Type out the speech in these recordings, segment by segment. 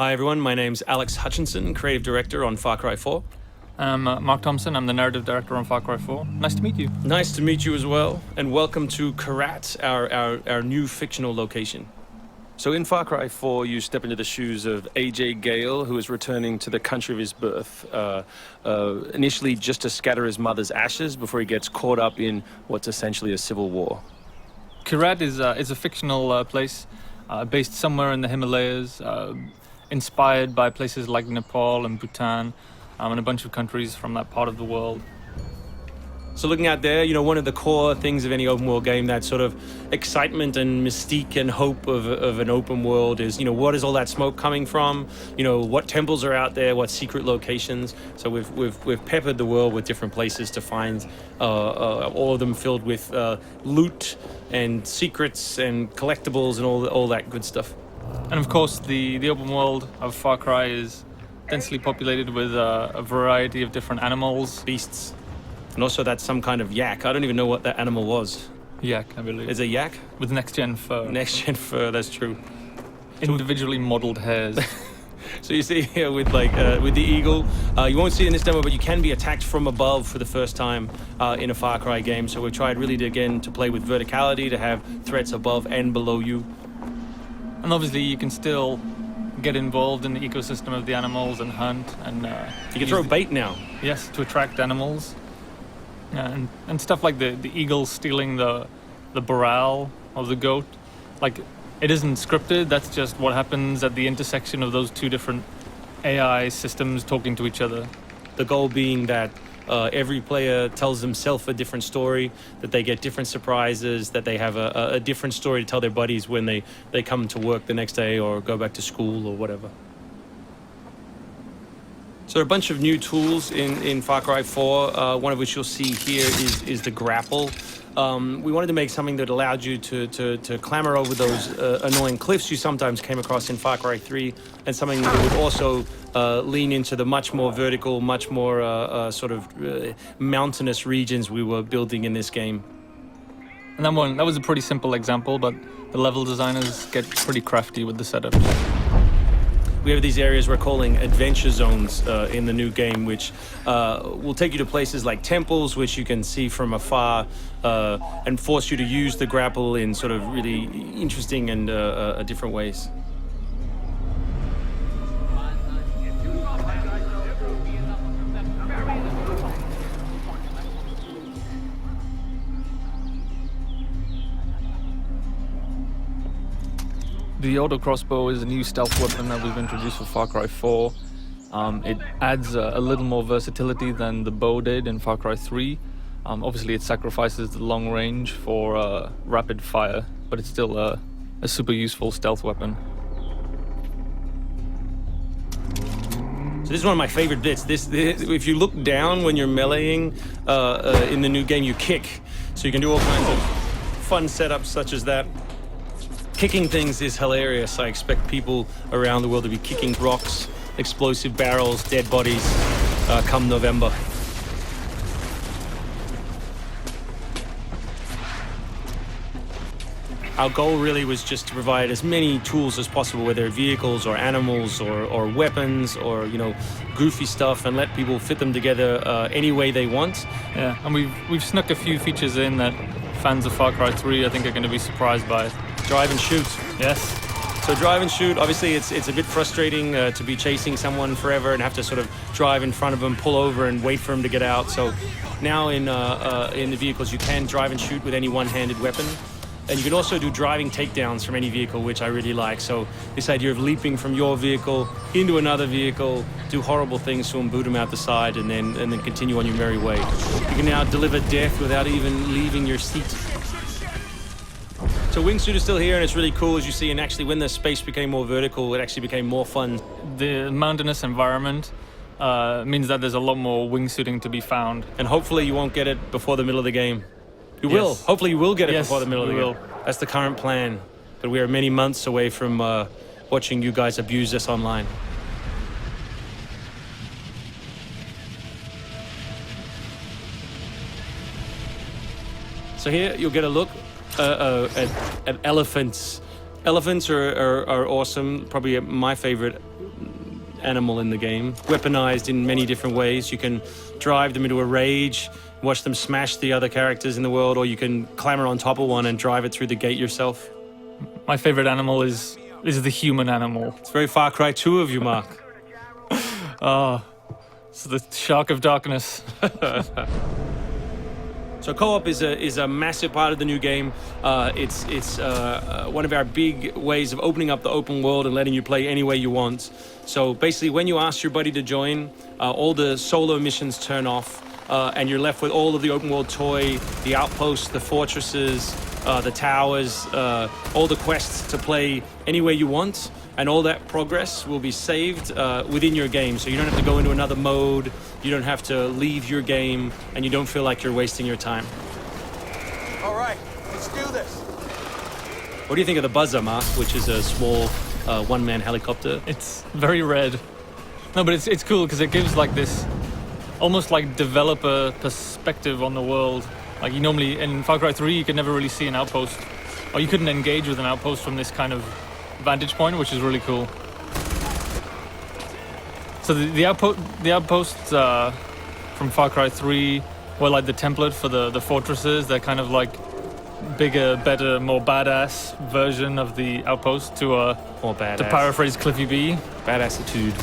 Hi everyone, my name's Alex Hutchinson, creative director on Far Cry 4. I'm Mark Thompson, I'm the narrative director on Far Cry 4. Nice to meet you. Nice to meet you as well, and welcome to Karat, our new fictional location. So in Far Cry 4, you step into the shoes of AJ Gale, who is returning to the country of his birth, initially just to scatter his mother's ashes before he gets caught up in what's essentially a civil war. Karat is a fictional place based somewhere in the Himalayas, inspired by places like Nepal and Bhutan, and a bunch of countries from that part of the world. So looking out there, one of the core things of any open world game, that sort of excitement and mystique and hope of an open world is, what is all that smoke coming from? What temples are out there? What secret locations? So we've peppered the world with different places to find, all of them filled with loot and secrets and collectibles and all that good stuff. And of course, the open world of Far Cry is densely populated with a variety of different animals, beasts. And also that's some kind of yak. I don't even know what that animal was. Yak, I believe. Is it a yak? With next-gen fur. Next-gen fur, that's true. Individually modeled hairs. So you see here with the eagle, you won't see it in this demo, but you can be attacked from above for the first time in a Far Cry game. So we've tried really to play with verticality, to have threats above and below you. And obviously you can still get involved in the ecosystem of the animals and hunt. And you can throw bait now. Yes, to attract animals. And stuff like the eagle stealing the barrel of the goat. Like, it isn't scripted, that's just what happens at the intersection of those two different AI systems talking to each other. The goal being that every player tells themselves a different story, that they get different surprises, that they have a different story to tell their buddies when they come to work the next day or go back to school or whatever. So there are a bunch of new tools in Far Cry 4, one of which you'll see here is the grapple. We wanted to make something that allowed you to clamber over those annoying cliffs you sometimes came across in Far Cry 3, and something that would also lean into the much more vertical, much more mountainous regions we were building in this game. And that was a pretty simple example, but the level designers get pretty crafty with the setup. We have these areas we're calling adventure zones in the new game, which will take you to places like temples, which you can see from afar, and force you to use the grapple in sort of really interesting and different ways. The auto crossbow is a new stealth weapon that we've introduced for Far Cry 4. It adds a little more versatility than the bow did in Far Cry 3. Obviously it sacrifices the long range for rapid fire, but it's still a super useful stealth weapon. So this is one of my favorite bits. This if you look down when you're meleeing in the new game, you kick. So you can do all kinds of fun setups such as that. Kicking things is hilarious. I expect people around the world to be kicking rocks, explosive barrels, dead bodies, come November. Our goal really was just to provide as many tools as possible, whether vehicles or animals or weapons or, goofy stuff, and let people fit them together any way they want. Yeah, and we've snuck a few features in that fans of Far Cry 3 I think are going to be surprised by. Drive and shoot. Yes. So drive and shoot, obviously it's a bit frustrating to be chasing someone forever and have to sort of drive in front of them, pull over and wait for them to get out. So now in the vehicles you can drive and shoot with any one-handed weapon. And you can also do driving takedowns from any vehicle, which I really like. So this idea of leaping from your vehicle into another vehicle, do horrible things to them, boot them out the side, and then continue on your merry way. You can now deliver death without even leaving your seat. So wingsuit is still here, and it's really cool, as you see, and actually when the space became more vertical, it actually became more fun. The mountainous environment means that there's a lot more wingsuiting to be found. And hopefully you won't get it before the middle of the game. You will. Hopefully you will get it before the middle of the game. That's the current plan. But we are many months away from watching you guys abuse this online. So here you'll get a look at elephants Elephants are awesome. Probably my favorite animal in the game. Weaponized in many different ways. You can drive them into a rage, watch them smash the other characters in the world, or you can clamber on top of one and drive it through the gate yourself. My favorite animal is the human animal. It's very Far Cry 2 of you, Mark. It's the shark of darkness. So co-op is a massive part of the new game. It's one of our big ways of opening up the open world and letting you play any way you want. So basically, when you ask your buddy to join, all the solo missions turn off, and you're left with all of the open world toy, the outposts, the fortresses, the towers, all the quests to play any way you want. And all that progress will be saved within your game. So you don't have to go into another mode, you don't have to leave your game, and you don't feel like you're wasting your time. All right, let's do this. What do you think of the Buzzer, Mark, which is a small one-man helicopter? It's very red. No, but it's cool because it gives like this almost like developer perspective on the world. Like you normally, in Far Cry 3, you could never really see an outpost, or you couldn't engage with an outpost from this kind of vantage point, which is really cool. So the outposts from Far Cry 3 were like the template for the fortresses. They're kind of like bigger, better, more badass version of the outpost to More badass. to paraphrase Cliffy B. Badassitude.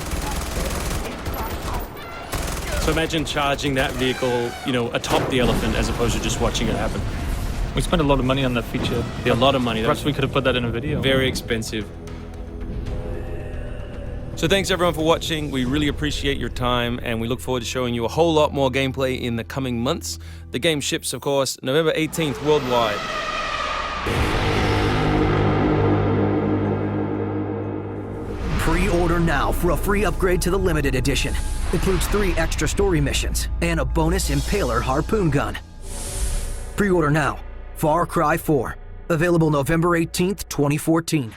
So imagine charging that vehicle, atop the elephant as opposed to just watching it happen. We spent a lot of money on that feature. A lot of money. Perhaps we could have put that in a video. Very expensive. So thanks everyone for watching. We really appreciate your time, and we look forward to showing you a whole lot more gameplay in the coming months. The game ships, of course, November 18th worldwide. Pre-order now for a free upgrade to the limited edition. Includes 3 extra story missions and a bonus Impaler harpoon gun. Pre-order now. Far Cry 4. Available November 18th, 2014.